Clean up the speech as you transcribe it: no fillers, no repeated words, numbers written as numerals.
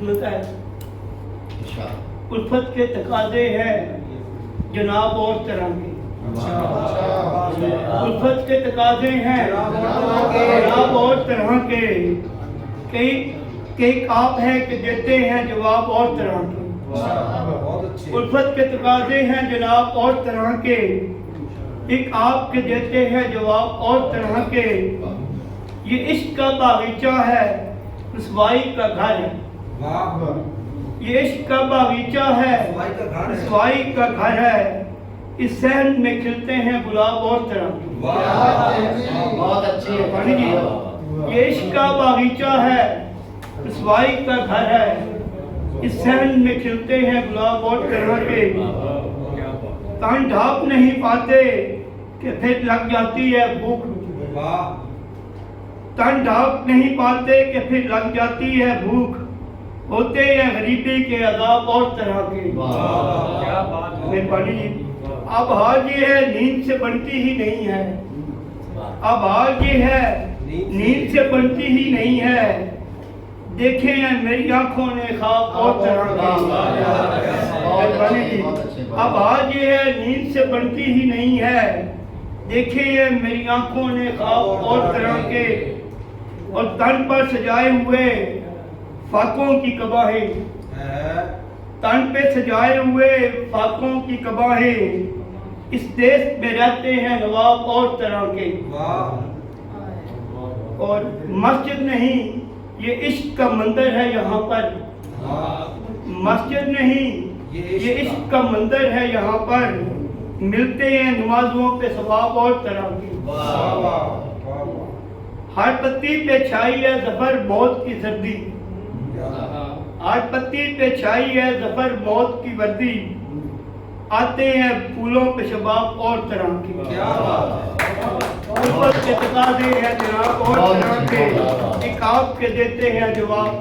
खिदमत है। उल्फत के तकाजे हैं जनाब और तरह के, उल्फत के तकाजे हैं जनाब और तरह के, कई आप हैं कि देते हैं जवाब और तरह के। उल्फत के तकाजे हैं जनाब और तरह के, एक आप के देते हैं जवाब और तरह के। ये इश्क का बागीचा है रुसवाई का घर है, ये इश्क का बागीचा है रुसवाई का घर है। इस सहन में खिलते हैं गुलाब और तरह के। बहुत अच्छी है पानी जी, ये इश्क का बागीचा है रुसवाई का घर है, इस सहन में खिलते हैं गुलाब और तरह के। कान ढाप नहीं पाते कि फिर लग जाती है भूख, तन ढाप नहीं पाते कि फिर लग जाती है भूख, होते हैं गरीबी के अज़ाब और तरह के। मेहरबानी जी। अब हाल ये है नींद से बनती ही नहीं है, अब हाल ये है नींद से बनती ही नहीं है, देखे हैं मेरी आंखों ने ख्वाब और तरह के। मेहरबानी जी। अब हाल ये है नींद से बनती ही नहीं है, देखे हैं मेरी आंखों ने ख्वाब और तरह के। और तन पर सजाए हुए फाकों की कबाहें, तन पे सजाए हुए फाकों की कबाहें, इस देश में रहते हैं नवाब और तरह के। और मस्जिद नहीं ये इश्क का मंदिर है यहाँ पर, मस्जिद नहीं ये इश्क का मंदिर है यहाँ पर, मिलते हैं नमाजों पे सवाब और तरह की। हर पत्ती पे छाई है ज़फ़र मौत की सर्दी, हर पत्ती पे छाई है ज़फ़र मौत की वर्दी, आते हैं फूलों पे शबाब और तरह की। उल्फत के तकाज़े हैं जनाब और तरह के, एक आप के देते हैं जवाब।